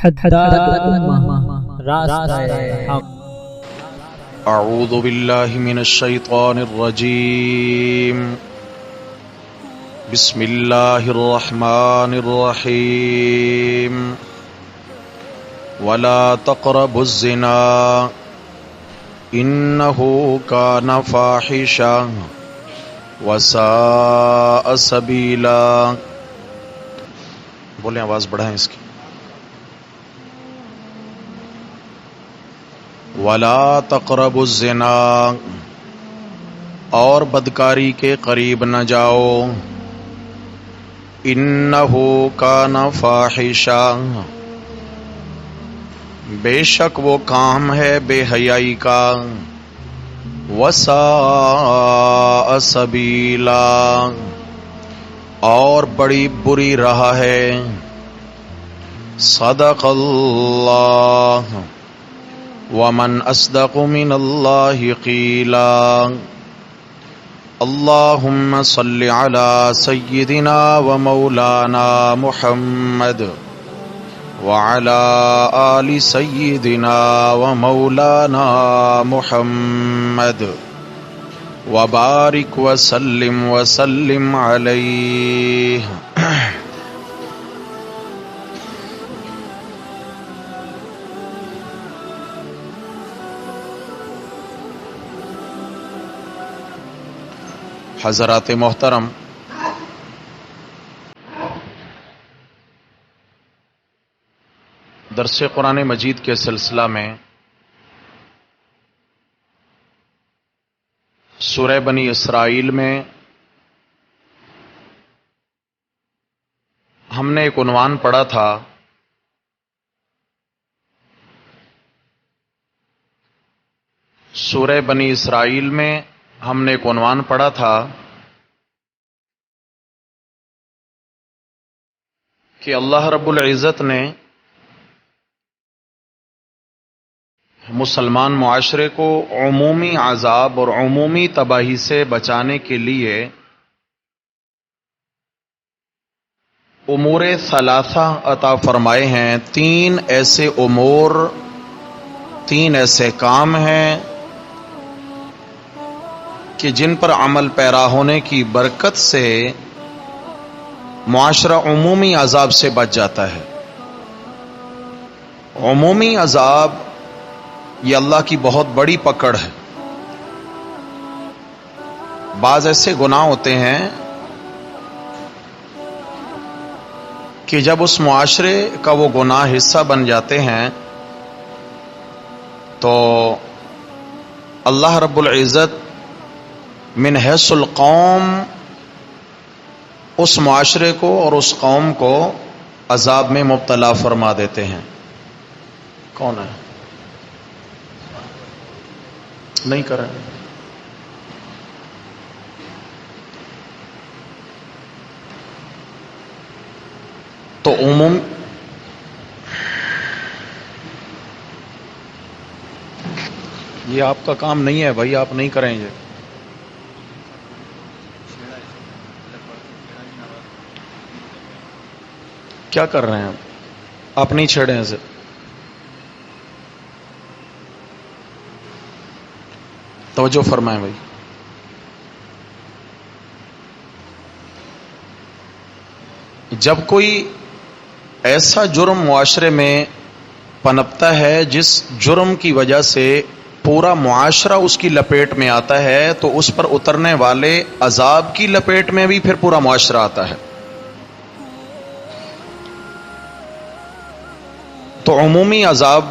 حداد الامہ راستہ حق۔ اعوذ باللہ من الشیطان الرجیم، بسم اللہ الرحمن الرحیم۔ ولا تقربوا الزنا انہ کان فاحشا وساء سبیلا۔ بولیں، آواز بڑھائیں اس کی۔ ولا تقربوا الزنا، اور بدکاری کے قریب نہ جاؤ، انہ کان فاحشا، بے شک وہ کام ہے بے حیائی کا، وساء سبیلا، اور بڑی بری راہ ہے۔ صدق اللہ، ومن اصدق من اللہ قیلا۔ اللہم صل علی سیدنا و مولانا محمد وعلی آل سیدنا و مولانا محمد وبارک وسلم علیہ۔ حضرات محترم، درس قرآن مجید کے سلسلہ میں سورہ بنی اسرائیل میں ہم نے ایک عنوان پڑھا تھا، سورہ بنی اسرائیل میں ہم نے ایک عنوان پڑھا تھا کہ اللہ رب العزت نے مسلمان معاشرے کو عمومی عذاب اور عمومی تباہی سے بچانے کے لیے امور ثلاثہ عطا فرمائے ہیں۔ تین ایسے امور، تین ایسے کام ہیں کہ جن پر عمل پیرا ہونے کی برکت سے معاشرہ عمومی عذاب سے بچ جاتا ہے۔ عمومی عذاب یہ اللہ کی بہت بڑی پکڑ ہے۔ بعض ایسے گناہ ہوتے ہیں کہ جب اس معاشرے کا وہ گناہ حصہ بن جاتے ہیں تو اللہ رب العزت من حیث القوم اس معاشرے کو اور اس قوم کو عذاب میں مبتلا فرما دیتے ہیں۔ کون ہے؟ نہیں کریں۔ تو عموم یہ آپ کا کام نہیں ہے بھائی، آپ نہیں کریں گے۔ کیا کر رہے ہیں آپ نہیں چھیڑیں اسے۔ توجہ فرمائیں بھائی۔ جب کوئی ایسا جرم معاشرے میں پنپتا ہے جس جرم کی وجہ سے پورا معاشرہ اس کی لپیٹ میں آتا ہے، تو اس پر اترنے والے عذاب کی لپیٹ میں بھی پھر پورا معاشرہ آتا ہے۔ تو عمومی عذاب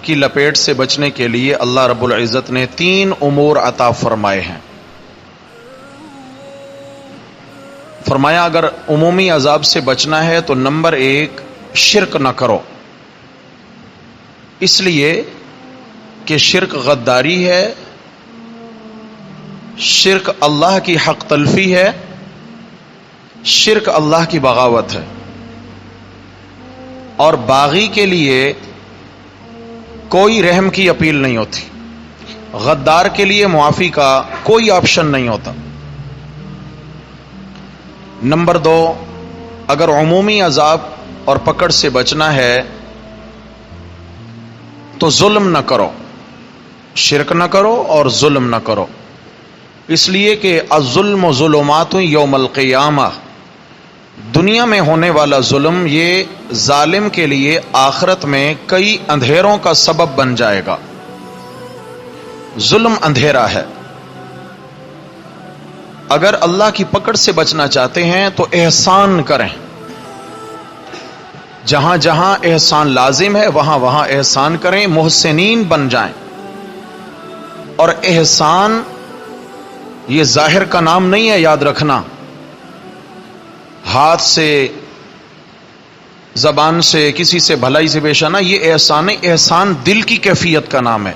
کی لپیٹ سے بچنے کے لیے اللہ رب العزت نے تین امور عطا فرمائے ہیں۔ فرمایا اگر عمومی عذاب سے بچنا ہے تو نمبر ایک، شرک نہ کرو، اس لیے کہ شرک غداری ہے، شرک اللہ کی حق تلفی ہے، شرک اللہ کی بغاوت ہے، اور باغی کے لیے کوئی رحم کی اپیل نہیں ہوتی، غدار کے لیے معافی کا کوئی آپشن نہیں ہوتا۔ نمبر دو، اگر عمومی عذاب اور پکڑ سے بچنا ہے تو ظلم نہ کرو، شرک نہ کرو اور ظلم نہ کرو، اس لیے کہ الظلم ظلمات یوم القیامہ، دنیا میں ہونے والا ظلم یہ ظالم کے لیے آخرت میں کئی اندھیروں کا سبب بن جائے گا۔ ظلم اندھیرا ہے، اگر اللہ کی پکڑ سے بچنا چاہتے ہیں تو احسان کریں، جہاں جہاں احسان لازم ہے وہاں وہاں احسان کریں، محسنین بن جائیں۔ اور احسان یہ ظاہر کا نام نہیں ہے، یاد رکھنا، ہاتھ سے، زبان سے، کسی سے بھلائی سے پیش آنا، یہ احسان ہے، احسان دل کی کیفیت کا نام ہے،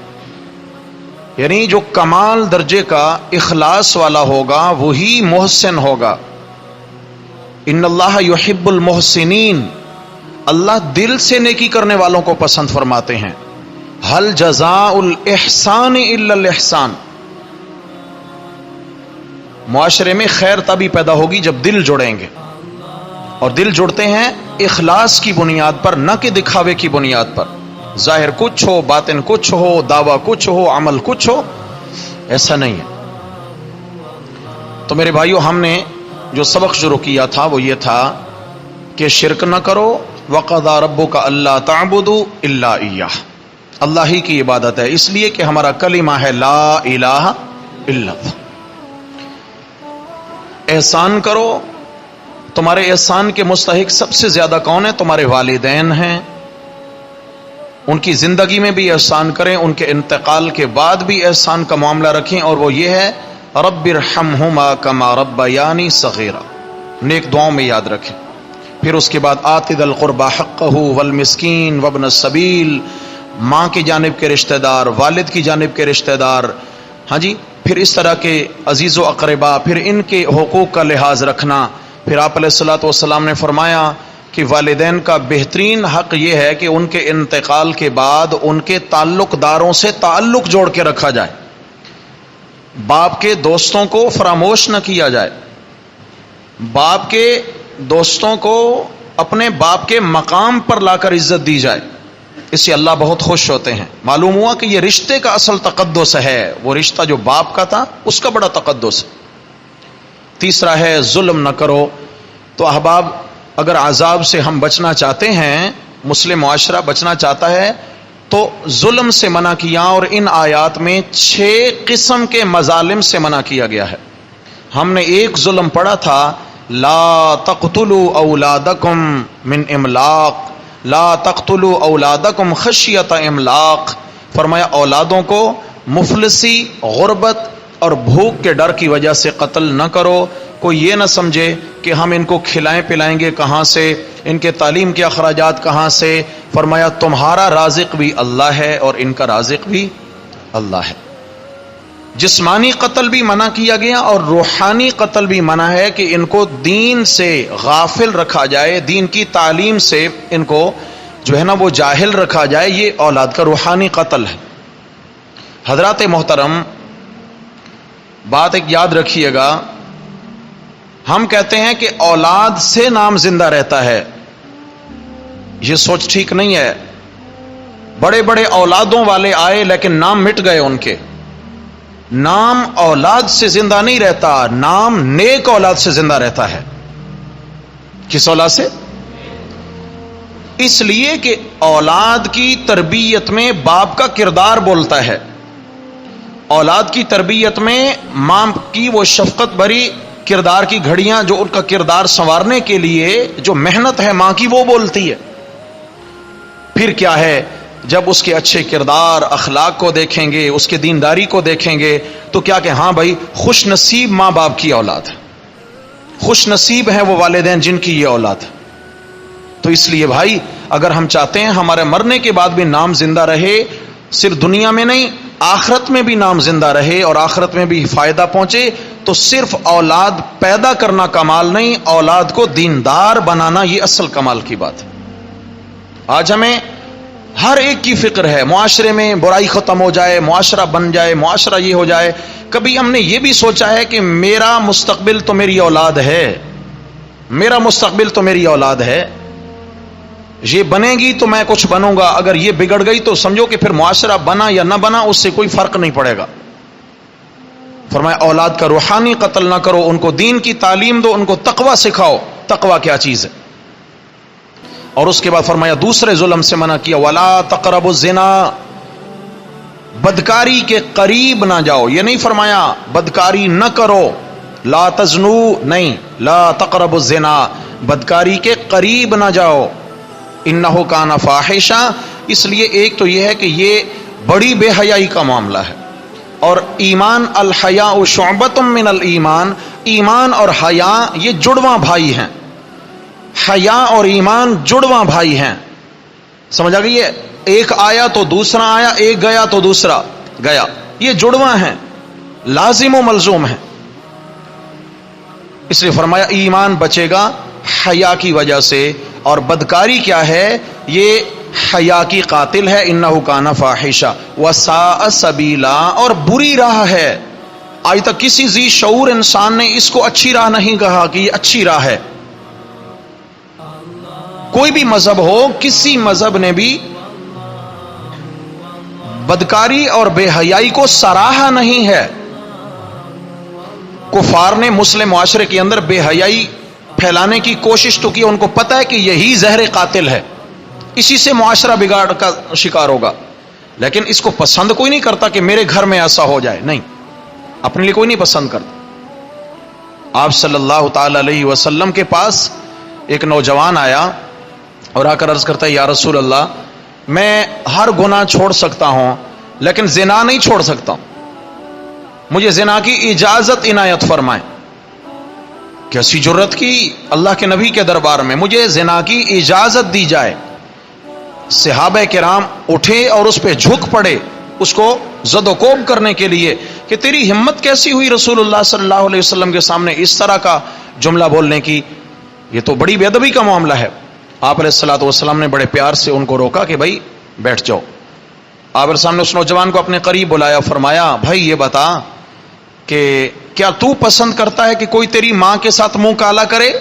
یعنی جو کمال درجے کا اخلاص والا ہوگا وہی محسن ہوگا۔ ان اللہ یحب المحسنین، اللہ دل سے نیکی کرنے والوں کو پسند فرماتے ہیں۔ هل جزاء الاحسان الا الاحسان، معاشرے میں خیر تبھی پیدا ہوگی جب دل جڑیں گے، اور دل جڑتے ہیں اخلاص کی بنیاد پر، نہ کہ دکھاوے کی بنیاد پر، ظاہر کچھ ہو، باطن کچھ ہو، دعویٰ کچھ ہو، عمل کچھ ہو، ایسا نہیں ہے۔ تو میرے بھائیو، ہم نے جو سبق شروع کیا تھا وہ یہ تھا کہ شرک نہ کرو، وَقَضَىٰ رَبُّكَ أَلَّا تَعْبُدُوا إِلَّا إِيَّاهُ، اللہ ہی کی عبادت ہے، اس لیے کہ ہمارا کلمہ ہے لا الہ الا اللہ۔ احسان کرو، تمہارے احسان کے مستحق سب سے زیادہ کون ہے؟ تمہارے والدین ہیں، ان کی زندگی میں بھی احسان کریں، ان کے انتقال کے بعد بھی احسان کا معاملہ رکھیں، اور وہ یہ ہے رب ارحمہما کما ربیانی صغیرا، نیک دعاؤں میں یاد رکھیں۔ پھر اس کے بعد آت ذی القربى حقہ والمسکین وابن السبیل، ماں کی جانب کے رشتہ دار، والد کی جانب کے رشتہ دار، ہاں جی، پھر اس طرح کے عزیز و اقربا، پھر ان کے حقوق کا لحاظ رکھنا۔ پھر آپ علیہ الصلوۃ والسلام نے فرمایا کہ والدین کا بہترین حق یہ ہے کہ ان کے انتقال کے بعد ان کے تعلق داروں سے تعلق جوڑ کے رکھا جائے، باپ کے دوستوں کو فراموش نہ کیا جائے، باپ کے دوستوں کو اپنے باپ کے مقام پر لا کر عزت دی جائے، اس سے اللہ بہت خوش ہوتے ہیں۔ معلوم ہوا کہ یہ رشتے کا اصل تقدس ہے، وہ رشتہ جو باپ کا تھا اس کا بڑا تقدس ہے۔ تیسرا ہے ظلم نہ کرو۔ تو احباب، اگر عذاب سے ہم بچنا چاہتے ہیں، مسلم معاشرہ بچنا چاہتا ہے، تو ظلم سے منع کیا، اور ان آیات میں 6 قسم کے مظالم سے منع کیا گیا ہے۔ ہم نے ایک ظلم پڑھا تھا، لا تقتلوا اولادکم من املاق، لا تقتلوا اولادکم خشیۃ املاق، فرمایا اولادوں کو مفلسی، غربت اور بھوک کے ڈر کی وجہ سے قتل نہ کرو۔ کوئی یہ نہ سمجھے کہ ہم ان کو کھلائیں پلائیں گے کہاں سے، ان کے تعلیم کے اخراجات کہاں سے، فرمایا تمہارا رازق بھی اللہ ہے اور ان کا رازق بھی اللہ ہے۔ جسمانی قتل بھی منع کیا گیا اور روحانی قتل بھی منع ہے، کہ ان کو دین سے غافل رکھا جائے، دین کی تعلیم سے ان کو جو ہے نا وہ جاہل رکھا جائے، یہ اولاد کا روحانی قتل ہے۔ حضرات محترم، بات ایک یاد رکھیے گا، ہم کہتے ہیں کہ اولاد سے نام زندہ رہتا ہے، یہ سوچ ٹھیک نہیں ہے۔ بڑے بڑے اولادوں والے آئے لیکن نام مٹ گئے ان کے۔ نام اولاد سے زندہ نہیں رہتا، نام نیک اولاد سے زندہ رہتا ہے۔ کس اولاد سے؟ اس لیے کہ اولاد کی تربیت میں باپ کا کردار بولتا ہے، اولاد کی تربیت میں ماں کی وہ شفقت بھری کردار کی گھڑیاں، جو ان کا کردار سنوارنے کے لیے جو محنت ہے ماں کی، وہ بولتی ہے۔ پھر کیا ہے، جب اس کے اچھے کردار، اخلاق کو دیکھیں گے، اس کے دینداری کو دیکھیں گے، تو کیا کہ ہاں بھائی، خوش نصیب ماں باپ کی اولاد ہے، خوش نصیب ہیں وہ والدین جن کی یہ اولاد ہے۔ تو اس لیے بھائی، اگر ہم چاہتے ہیں ہمارے مرنے کے بعد بھی نام زندہ رہے، صرف دنیا میں نہیں آخرت میں بھی نام زندہ رہے اور آخرت میں بھی فائدہ پہنچے، تو صرف اولاد پیدا کرنا کمال نہیں، اولاد کو دیندار بنانا یہ اصل کمال کی بات ہے۔ آج ہمیں ہر ایک کی فکر ہے، معاشرے میں برائی ختم ہو جائے، معاشرہ بن جائے، معاشرہ یہ ہو جائے۔ کبھی ہم نے یہ بھی سوچا ہے کہ میرا مستقبل تو میری اولاد ہے، میرا مستقبل تو میری اولاد ہے؟ یہ بنے گی تو میں کچھ بنوں گا، اگر یہ بگڑ گئی تو سمجھو کہ پھر معاشرہ بنا یا نہ بنا اس سے کوئی فرق نہیں پڑے گا۔ فرمایا اولاد کا روحانی قتل نہ کرو، ان کو دین کی تعلیم دو، ان کو تقوی سکھاؤ، تقوی کیا چیز ہے۔ اور اس کے بعد فرمایا دوسرے ظلم سے منع کیا، ولا تقربوا الزنا، بدکاری کے قریب نہ جاؤ۔ یہ نہیں فرمایا بدکاری نہ کرو، لا تزنو نہیں، لا تقربوا الزنا، بدکاری کے قریب نہ جاؤ، انہ کان فاحشہ۔ اس لیے ایک تو یہ ہے کہ یہ بڑی بے حیائی کا معاملہ ہے، اور ایمان الحیاء شعبۃ من الایمان، ایمان اور حیا یہ جڑواں بھائی ہیں، حیا اور ایمان جڑواں بھائی ہیں، سمجھ آ گئی ہے؟ ایک آیا تو دوسرا آیا، ایک گیا تو دوسرا گیا، یہ جڑواں ہیں، لازم و ملزوم ہیں۔ اس لیے فرمایا ایمان بچے گا حیا کی وجہ سے، اور بدکاری کیا ہے؟ یہ حیا کی قاتل ہے، انہ کان فاحشہ وساء سبیلا، اور بری راہ ہے۔ آج تک کسی ذی شعور انسان نے اس کو اچھی راہ نہیں کہا کہ یہ اچھی راہ ہے۔ کوئی بھی مذہب ہو، کسی مذہب نے بھی بدکاری اور بے حیائی کو سراہا نہیں ہے۔ کفار نے مسلم معاشرے کے اندر بے حیائی پھیلانے کی کوشش تو کی، ان کو پتہ ہے کہ یہی زہر قاتل ہے، اسی سے معاشرہ بگاڑ کا شکار ہوگا، لیکن اس کو پسند کوئی نہیں کرتا کہ میرے گھر میں ایسا ہو جائے، نہیں، اپنے لیے کوئی نہیں پسند کرتا۔ آپ صلی اللہ تعالی علیہ وسلم کے پاس ایک نوجوان آیا اور آ کر عرض کرتا ہے یا رسول اللہ، میں ہر گناہ چھوڑ سکتا ہوں لیکن زنا نہیں چھوڑ سکتا، مجھے زنا کی اجازت عنایت فرمائیں۔ کیسی جرت کی اللہ کے نبی کے دربار میں، مجھے زنا کی اجازت دی جائے۔ صحابہ کرام اٹھے اور اس پہ جھک پڑے، اس کو زد و کوب کرنے کے لیے کہ تیری ہمت کیسی ہوئی رسول اللہ صلی اللہ علیہ وسلم کے سامنے اس طرح کا جملہ بولنے کی، یہ تو بڑی بے ادبی کا معاملہ ہے۔ آپ علیہ الصلوۃ والسلام نے بڑے پیار سے ان کو روکا کہ بھائی بیٹھ جاؤ۔ آپ علیہ السلام نے اس نوجوان کو اپنے قریب بلایا، فرمایا بھائی یہ بتا کہ کیا تو پسند کرتا ہے کہ کوئی تیری ماں کے ساتھ منہ کالا کرے؟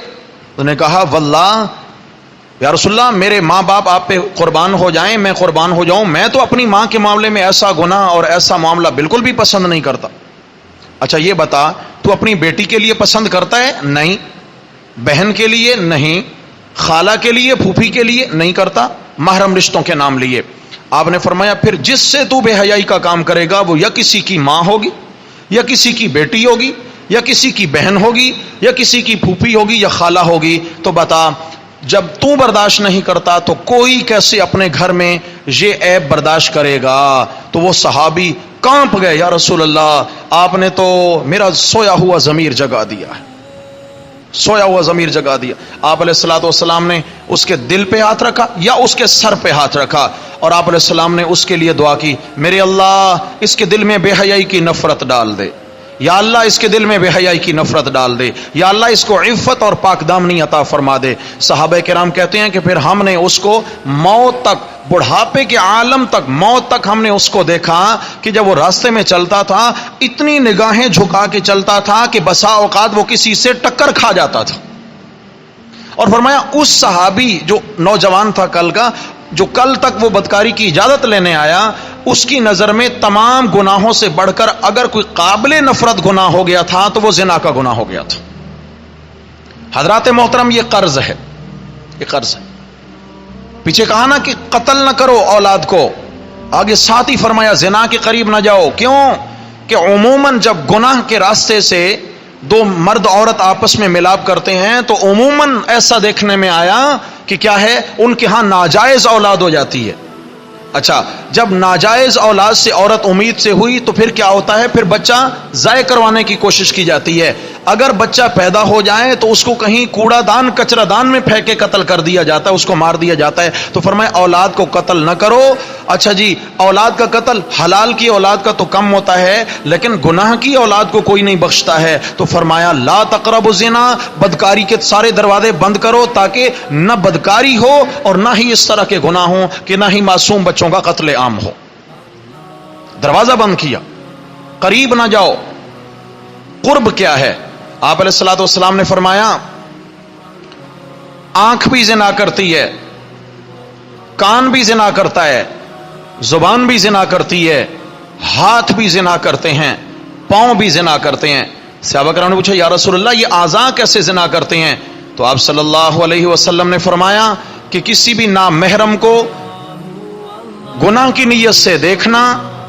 تو نے کہا واللہ یا رسول اللہ، میرے ماں باپ آپ پہ قربان ہو جائیں، میں قربان ہو جاؤں، میں تو اپنی ماں کے معاملے میں ایسا گناہ اور ایسا معاملہ بالکل بھی پسند نہیں کرتا۔ اچھا یہ بتا تو اپنی بیٹی کے لیے پسند کرتا ہے؟ نہیں۔ بہن کے لیے؟ نہیں۔ خالہ کے لیے، پھوپھی کے لیے؟ نہیں کرتا، محرم رشتوں کے نام لیے۔ آپ نے فرمایا پھر جس سے تو بے حیائی کا کام کرے گا وہ یا کسی کی ماں ہوگی، یا کسی کی بیٹی ہوگی، یا کسی کی بہن ہوگی، یا کسی کی پھوپھی ہوگی، یا خالہ ہوگی۔ تو بتا جب تو برداشت نہیں کرتا تو کوئی کیسے اپنے گھر میں یہ عیب برداشت کرے گا؟ تو وہ صحابی کانپ گئے، یا رسول اللہ آپ نے تو میرا سویا ہوا ضمیر جگا دیا ہے، سویا ہوا ضمیر جگا دیا۔ آپ علیہ الصلوۃ والسلام نے اس کے دل پہ ہاتھ رکھا یا اس کے سر پہ ہاتھ رکھا، اور آپ علیہ السلام نے اس کے لیے دعا کی، میرے اللہ اس کے دل میں بے حیائی کی نفرت ڈال دے، یا اللہ اس کے دل میں بے حیائی کی نفرت ڈال دے، یا اللہ اس کو عفت اور پاک دامنی عطا فرما دے۔ صحابہ کرام کہتے ہیں کہ پھر ہم نے اس کو موت تک، بڑھاپے کے عالم تک، موت تک ہم نے اس کو دیکھا کہ جب وہ راستے میں چلتا تھا اتنی نگاہیں جھکا کے چلتا تھا کہ بسا اوقات وہ کسی سے ٹکر کھا جاتا تھا۔ اور فرمایا اس صحابی جو نوجوان تھا کل کا، جو کل تک وہ بدکاری کی اجازت لینے آیا، اس کی نظر میں تمام گناہوں سے بڑھ کر اگر کوئی قابل نفرت گناہ ہو گیا تھا تو وہ زنا کا گناہ ہو گیا تھا۔ حضرات محترم یہ قرض ہے، یہ قرض ہے۔ پیچھے کہا نا کہ قتل نہ کرو اولاد کو، آگے ساتھ ہی فرمایا زنا کے قریب نہ جاؤ۔ کیوں کہ عموماً جب گناہ کے راستے سے دو مرد عورت آپس میں ملاپ کرتے ہیں تو عموماً ایسا دیکھنے میں آیا کہ کیا ہے، ان کے ہاں ناجائز اولاد ہو جاتی ہے۔ اچھا جب ناجائز اولاد سے عورت امید سے ہوئی تو پھر کیا ہوتا ہے، پھر بچہ ضائع کروانے کی کوشش کی جاتی ہے۔ اگر بچہ پیدا ہو جائے تو اس کو کہیں کوڑا دان کچرا دان میں پھینک کے قتل کر دیا جاتا ہے، اس کو مار دیا جاتا ہے۔ تو فرمایا اولاد کو قتل نہ کرو۔ اچھا جی اولاد کا قتل حلال کی اولاد کا تو کم ہوتا ہے، لیکن گناہ کی اولاد کو کوئی نہیں بخشتا ہے۔ تو فرمایا لا تقربوا الزنا، بدکاری کے سارے دروازے بند کرو تاکہ نہ بدکاری ہو اور نہ ہی اس طرح کے گناہ ہوں کہ نہ ہی معصوم بچوں کا قتل عام ہو۔ دروازہ بند کیا، قریب نہ جاؤ۔ قرب کیا ہے؟ آپ علیہ الصلوۃ والسلام نے فرمایا آنکھ بھی زنا کرتی ہے، کان بھی زنا کرتا ہے، زبان بھی زنا کرتی ہے، ہاتھ بھی زنا کرتے ہیں، پاؤں بھی زنا کرتے ہیں۔ صحابہ کرام نے پوچھا یا رسول اللہ یہ اعضاء کیسے زنا کرتے ہیں؟ تو آپ صلی اللہ علیہ وسلم نے فرمایا کہ کسی بھی نامحرم کو گناہ کی نیت سے دیکھنا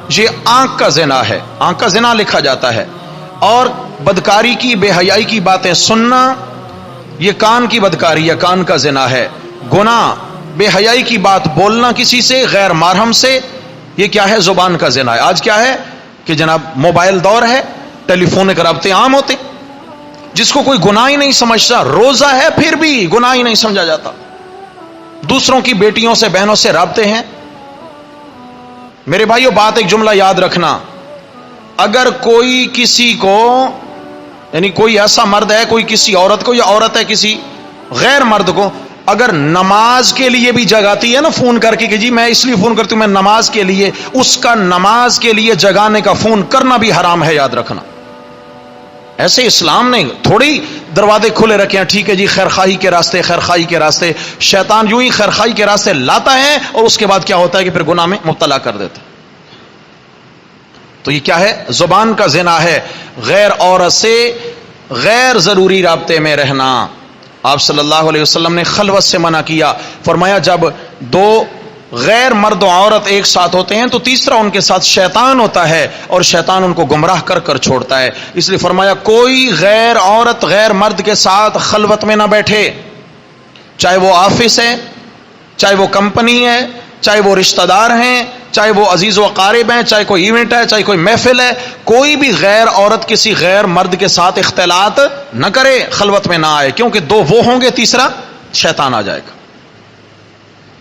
یہ آنکھ کا زنا ہے، آنکھ کا زنا لکھا جاتا ہے، اور بدکاری کی، بے حیائی کی باتیں سننا یہ کان کی بدکاری یا کان کا زنا ہے۔ گناہ، بے حیائی کی بات بولنا کسی سے غیر محرم سے، یہ کیا ہے؟ زبان کا زنا ہے۔ آج کیا ہے کہ جناب موبائل دور ہے، ٹیلی فونک رابطے عام ہوتے، جس کو کوئی گناہ ہی نہیں سمجھتا، روزہ ہے پھر بھی گناہ ہی نہیں سمجھا جاتا، دوسروں کی بیٹیوں سے، بہنوں سے رابطے ہیں۔ میرے بھائیو بات ایک جملہ یاد رکھنا، اگر کوئی کسی کو، یعنی کوئی ایسا مرد ہے کوئی کسی عورت کو، یا عورت ہے کسی غیر مرد کو، اگر نماز کے لیے بھی جگاتی ہے نا فون کر کے کہ جی میں اس لیے فون کرتی ہوں میں نماز کے لیے، اس کا نماز کے لیے جگانے کا فون کرنا بھی حرام ہے، یاد رکھنا۔ ایسے اسلام نے تھوڑی دروازے کھلے رکھے ہیں، ٹھیک ہے جی خیرخواہی کے راستے، خیرخواہی کے راستے، شیطان یوں ہی خیرخواہی کے راستے لاتا ہے اور اس کے بعد کیا ہوتا ہے کہ پھر گناہ میں مبتلا کر دیتا ہے۔ تو یہ کیا ہے؟ زبان کا زنا ہے، غیر عورت سے غیر ضروری رابطے میں رہنا۔ آپ صلی اللہ علیہ وسلم نے خلوت سے منع کیا، فرمایا جب دو غیر مرد و عورت ایک ساتھ ہوتے ہیں تو تیسرا ان کے ساتھ شیطان ہوتا ہے، اور شیطان ان کو گمراہ کر کر چھوڑتا ہے۔ اس لیے فرمایا کوئی غیر عورت غیر مرد کے ساتھ خلوت میں نہ بیٹھے، چاہے وہ آفس ہے، چاہے وہ کمپنی ہے، چاہے وہ رشتہ دار ہیں، چاہے وہ عزیز و اقارب ہیں، چاہے کوئی ایونٹ ہے، چاہے کوئی محفل ہے، کوئی بھی غیر عورت کسی غیر مرد کے ساتھ اختلاط نہ کرے، خلوت میں نہ آئے، کیونکہ دو وہ ہوں گے، تیسرا شیطان آ جائے گا۔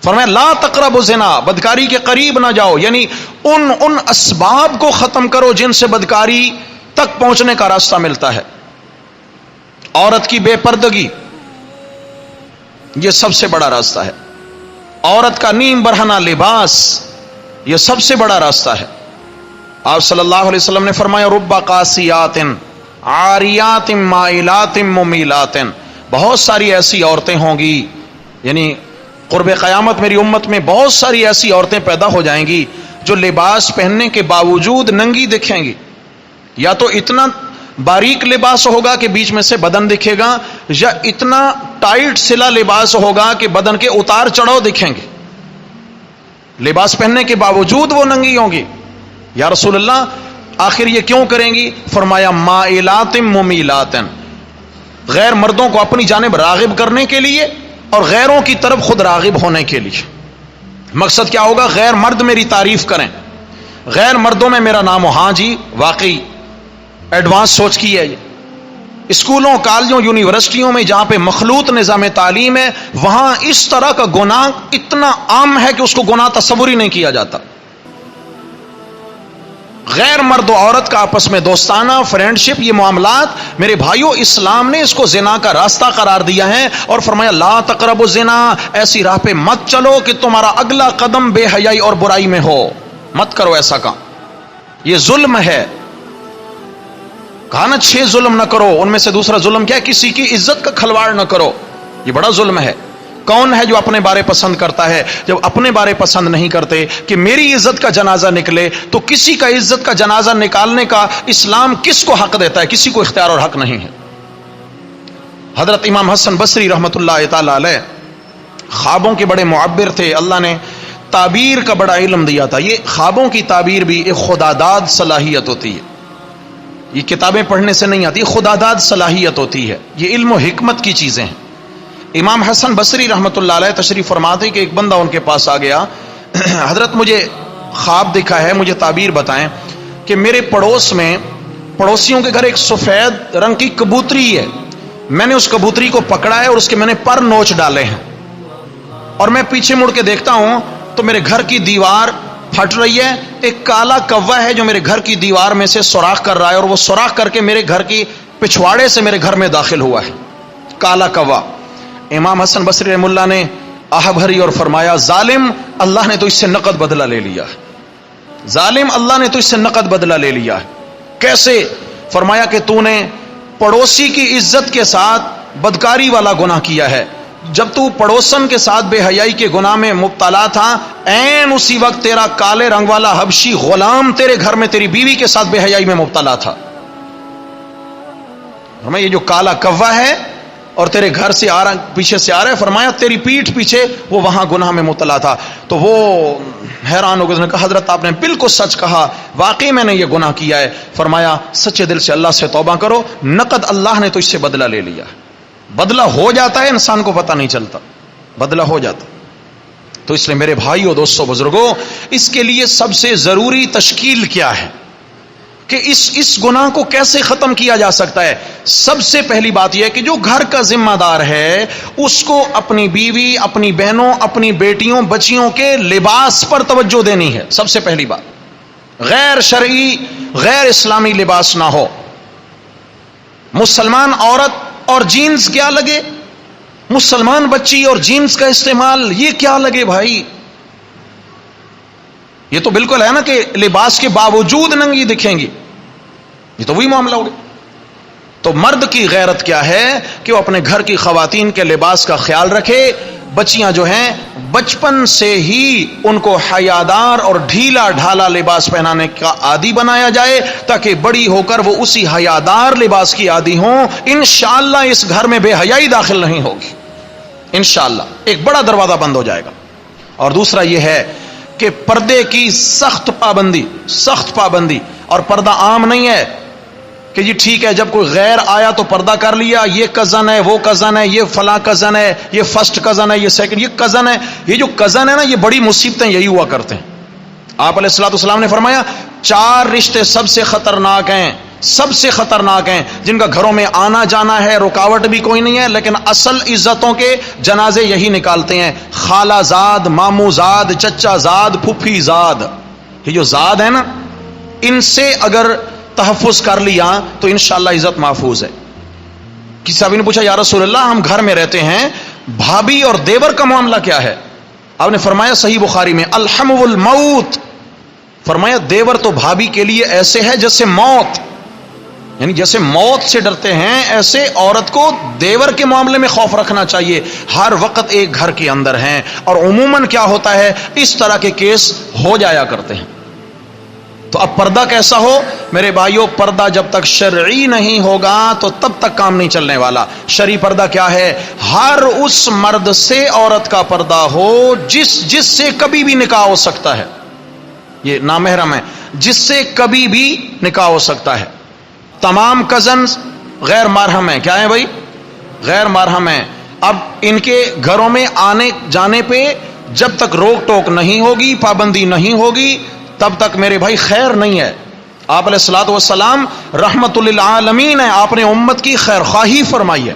فرمایا لا تقربوا الزنا، بدکاری کے قریب نہ جاؤ، یعنی ان اسباب کو ختم کرو جن سے بدکاری تک پہنچنے کا راستہ ملتا ہے۔ عورت کی بے پردگی یہ سب سے بڑا راستہ ہے، عورت کا نیم برہنہ لباس یہ سب سے بڑا راستہ ہے۔ آپ صلی اللہ علیہ وسلم نے فرمایا رب قاسیات عاریات مائلات ممیلات، بہت ساری ایسی عورتیں ہوں گی، یعنی قرب قیامت میری امت میں بہت ساری ایسی عورتیں پیدا ہو جائیں گی جو لباس پہننے کے باوجود ننگی دکھیں گی، یا تو اتنا باریک لباس ہوگا کہ بیچ میں سے بدن دکھے گا، یا اتنا ٹائٹ سلا لباس ہوگا کہ بدن کے اتار چڑھاؤ دکھیں گے، لباس پہننے کے باوجود وہ ننگی ہوں گی۔ یا رسول اللہ آخر یہ کیوں کریں گی؟ فرمایا مائلات ممیلات، غیر مردوں کو اپنی جانب راغب کرنے کے لیے اور غیروں کی طرف خود راغب ہونے کے لیے۔ مقصد کیا ہوگا؟ غیر مرد میری تعریف کریں، غیر مردوں میں میرا نام ہو۔ ہاں جی واقعی ایڈوانس سوچ کی ہے یہ، اسکولوں، کالجوں، یونیورسٹیوں میں جہاں پہ مخلوط نظام تعلیم ہے وہاں اس طرح کا گناہ اتنا عام ہے کہ اس کو گناہ تصور ہی نہیں کیا جاتا۔ غیر مرد و عورت کا آپس میں دوستانہ فرینڈشپ، یہ معاملات میرے بھائیوں اسلام نے اس کو زنا کا راستہ قرار دیا ہے، اور فرمایا لا تقربوا الزنا، ایسی راہ پہ مت چلو کہ تمہارا اگلا قدم بے حیائی اور برائی میں ہو، مت کرو ایسا کام، یہ ظلم ہے۔ کہا نا 6 ظلم نہ کرو، ان میں سے دوسرا ظلم کیا ہے؟ کسی کی عزت کا کھلواڑ نہ کرو، یہ بڑا ظلم ہے۔ کون ہے جو اپنے بارے پسند کرتا ہے؟ جب اپنے بارے پسند نہیں کرتے کہ میری عزت کا جنازہ نکلے، تو کسی کا عزت کا جنازہ نکالنے کا اسلام کس کو حق دیتا ہے؟ کسی کو اختیار اور حق نہیں ہے۔ حضرت امام حسن بصری رحمۃ اللہ تعالی علیہ خوابوں کے بڑے معبر تھے، اللہ نے تعبیر کا بڑا علم دیا تھا۔ یہ خوابوں کی تعبیر بھی ایک خداداد صلاحیت ہوتی ہے، یہ کتابیں پڑھنے سے نہیں آتی، خداداد صلاحیت ہوتی ہے، یہ علم و حکمت کی چیزیں ہیں۔ امام حسن بصری رحمۃ اللہ علیہ تشریف فرماتے کہ ایک بندہ ان کے پاس آ گیا، حضرت مجھے خواب دکھا ہے، مجھے تعبیر بتائیں کہ میرے پڑوس میں، پڑوسیوں کے گھر ایک سفید رنگ کی کبوتری ہے، میں نے اس کبوتری کو پکڑا ہے اور اس کے میں نے پر نوچ ڈالے ہیں، اور میں پیچھے مڑ کے دیکھتا ہوں تو میرے گھر کی دیوار پھٹ رہی ہے، ایک کالا کوا ہے جو میرے گھر کی دیوار میں سے سوراخ کر رہا ہے، اور وہ سوراخ کر کے میرے گھر کی پچھواڑے سے میرے گھر میں داخل ہوا ہے، کالا کوا۔ امام حسن بصری رحمہ اللہ نے آہ بھری اور فرمایا ظالم، اللہ نے تو اس سے نقد بدلہ لے لیا ہے، ظالم اللہ نے تو اس سے نقد بدلہ لے لیا ہے۔ کیسے؟ فرمایا کہ تو نے پڑوسی کی عزت کے ساتھ بدکاری والا گناہ کیا ہے، جب تو پڑوسن کے ساتھ بے حیائی کے گناہ میں مبتلا تھا، عین اسی وقت تیرا کالے رنگ والا حبشی غلام تیرے گھر میں تیری بیوی کے ساتھ بے حیائی میں مبتلا تھا۔ فرمایا یہ جو کالا کوا ہے اور تیرے گھر سے آ رہا، پیچھے سے آ رہا ہے، فرمایا تیری پیٹھ پیچھے وہ وہاں گناہ میں مبتلا تھا۔ تو وہ حیران ہو گئے، اس نے کہا حضرت آپ نے بالکل سچ کہا، واقعی میں نے یہ گناہ کیا ہے۔ فرمایا سچے دل سے اللہ سے توبہ کرو، نقد اللہ نے تو اس سے بدلہ لے لیا۔ بدلہ ہو جاتا ہے، انسان کو پتہ نہیں چلتا، بدلہ ہو جاتا۔ تو اس لیے میرے بھائیو، دوستو، بزرگوں، اس کے لیے سب سے ضروری تشکیل کیا ہے کہ اس گناہ کو کیسے ختم کیا جا سکتا ہے؟ سب سے پہلی بات یہ ہے کہ جو گھر کا ذمہ دار ہے اس کو اپنی بیوی، اپنی بہنوں، اپنی بیٹیوں، بچیوں کے لباس پر توجہ دینی ہے۔ سب سے پہلی بات، غیر شرعی، غیر اسلامی لباس نہ ہو۔ مسلمان عورت اور جینز کیا لگے، مسلمان بچی اور جینز کا استعمال یہ کیا لگے بھائی؟ یہ تو بالکل ہے نا کہ لباس کے باوجود ننگی دکھیں گی، یہ تو وہی معاملہ ہو گیا۔ تو مرد کی غیرت کیا ہے کہ وہ اپنے گھر کی خواتین کے لباس کا خیال رکھے۔ بچیاں جو ہیں بچپن سے ہی ان کو حیادار اور ڈھیلا ڈھالا لباس پہنانے کا عادی بنایا جائے تاکہ بڑی ہو کر وہ اسی حیادار لباس کی عادی ہوں۔ انشاءاللہ اس گھر میں بے حیائی داخل نہیں ہوگی، انشاءاللہ ایک بڑا دروازہ بند ہو جائے گا۔ اور دوسرا یہ ہے کہ پردے کی سخت پابندی، اور پردہ عام نہیں ہے کہ جی ٹھیک ہے جب کوئی غیر آیا تو پردہ کر لیا، یہ کزن ہے، وہ کزن ہے، یہ فلاں کزن ہے، یہ فرسٹ کزن ہے، یہ سیکنڈ، یہ کزن ہے۔ یہ جو کزن ہے نا، یہ بڑی مصیبتیں یہی ہوا کرتے ہیں۔ آپ علیہ الصلوۃ والسلام نے فرمایا 4 رشتے سب سے خطرناک ہیں، سب سے خطرناک ہیں، جن کا گھروں میں آنا جانا ہے، رکاوٹ بھی کوئی نہیں ہے، لیکن اصل عزتوں کے جنازے یہی نکالتے ہیں۔ خالہ زاد، ماموں زاد، چچا زاد، پھپھی زاد، یہ جو زاد ہے نا، ان سے اگر تحفظ کر لیا تو انشاءاللہ عزت محفوظ ہے۔ کسی صحابی نے پوچھا یا رسول اللہ ہم گھر میں رہتے ہیں، بھابھی اور دیور کا معاملہ کیا ہے؟ آپ نے فرمایا صحیح بخاری میں الحم والموت، فرمایا دیور تو بھابھی کے لیے ایسے ہے جیسے موت، یعنی جیسے موت سے ڈرتے ہیں ایسے عورت کو دیور کے معاملے میں خوف رکھنا چاہیے۔ ہر وقت ایک گھر کے اندر ہیں، اور عموماً کیا ہوتا ہے اس طرح کے کیس ہو جایا کرتے ہیں۔ تو اب پردہ کیسا ہو میرے بھائیوں؟ پردہ جب تک شرعی نہیں ہوگا تو تب تک کام نہیں چلنے والا۔ شرعی پردہ کیا ہے؟ ہر اس مرد سے عورت کا پردہ ہو جس سے کبھی بھی نکاح ہو سکتا ہے، یہ نامحرم ہے، جس سے کبھی بھی نکاح ہو سکتا ہے۔ تمام کزنز غیر محرم ہیں، کیا ہیں بھائی؟ غیر محرم ہیں۔ اب ان کے گھروں میں آنے جانے پہ جب تک روک ٹوک نہیں ہوگی، پابندی نہیں ہوگی، تب تک میرے بھائی خیر نہیں ہے۔ آپ علیہ الصلوۃ والسلام رحمت للعالمین ہیں، آپ نے امت کی خیر خواہی فرمائی ہے۔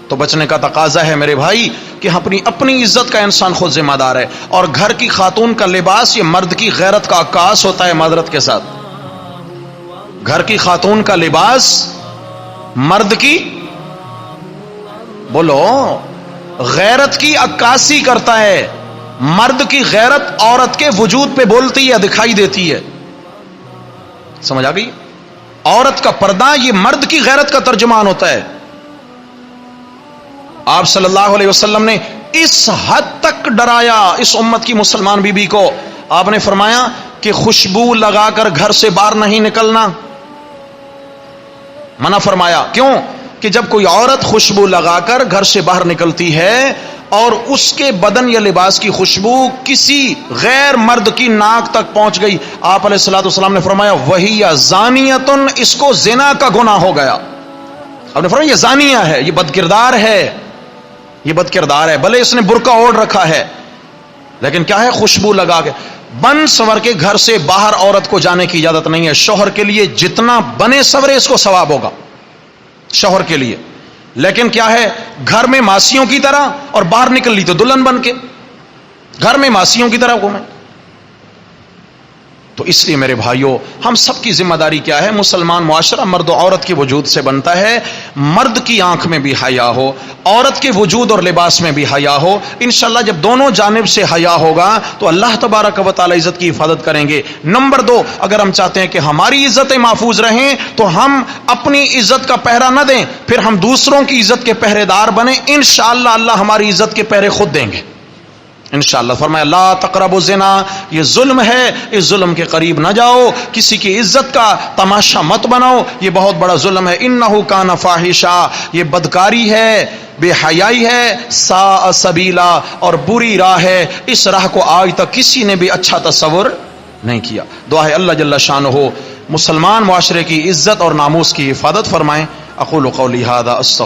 تو بچنے کا تقاضا ہے میرے بھائی کہ اپنی عزت کا انسان خود ذمہ دار ہے۔ اور گھر کی خاتون کا لباس یہ مرد کی غیرت کا عکاس ہوتا ہے، معذرت کے ساتھ۔ گھر کی خاتون کا لباس مرد کی بولو غیرت کی عکاسی کرتا ہے۔ مرد کی غیرت عورت کے وجود پہ بولتی ہے، دکھائی دیتی ہے، سمجھ آ گئی؟ عورت کا پردہ یہ مرد کی غیرت کا ترجمان ہوتا ہے۔ آپ صلی اللہ علیہ وسلم نے اس حد تک ڈرایا اس امت کی مسلمان بی بی کو، آپ نے فرمایا کہ خوشبو لگا کر گھر سے باہر نہیں نکلنا، منع فرمایا۔ کیوں؟ کہ جب کوئی عورت خوشبو لگا کر گھر سے باہر نکلتی ہے اور اس کے بدن یا لباس کی خوشبو کسی غیر مرد کی ناک تک پہنچ گئی، آپ علیہ الصلوۃ والسلام نے فرمایا وہی زانیتن، اس کو زنا کا گناہ ہو گیا۔ آپ نے فرمایا یہ زانیہ ہے، یہ بدکردار ہے، یہ بدکردار ہے، بھلے اس نے برقع اوڑھ رکھا ہے لیکن کیا ہے خوشبو لگا کے بن سور کے گھر سے باہر عورت کو جانے کی اجازت نہیں ہے۔ شوہر کے لیے جتنا بنے سورے اس کو ثواب ہوگا شوہر کے لیے، لیکن کیا ہے گھر میں ماسیوں کی طرح، اور باہر نکل لی تو دلہن بن کے گھر میں ماسیوں کی طرح گھومے۔ تو اس لیے میرے بھائیوں، ہم سب کی ذمہ داری کیا ہے؟ مسلمان معاشرہ مرد و عورت کے وجود سے بنتا ہے، مرد کی آنکھ میں بھی حیا ہو، عورت کے وجود اور لباس میں بھی حیا ہو۔ انشاءاللہ جب دونوں جانب سے حیا ہوگا تو اللہ تبارک و تعالی عزت کی حفاظت کریں گے۔ نمبر 2، اگر ہم چاہتے ہیں کہ ہماری عزتیں محفوظ رہیں تو ہم اپنی عزت کا پہرا نہ دیں، پھر ہم دوسروں کی عزت کے پہرے دار بنیں، انشاءاللہ اللہ ہماری عزت کے پہرے خود دیں گے انشاءاللہ۔ فرمایا لا تقربوا الزنا، یہ ظلم ہے، اس ظلم کے قریب نہ جاؤ، کسی کی عزت کا تماشا مت بناؤ، یہ بہت بڑا ظلم ہے۔ انہ کان فاحشہ، یہ بدکاری ہے، بے حیائی ہے، ساء سبیلا، اور بری راہ ہے، اس راہ کو آج تک کسی نے بھی اچھا تصور نہیں کیا۔ دعا ہے اللہ جل شانہ مسلمان معاشرے کی عزت اور ناموس کی حفاظت فرمائیں۔ اقول قولی ھذا استغفر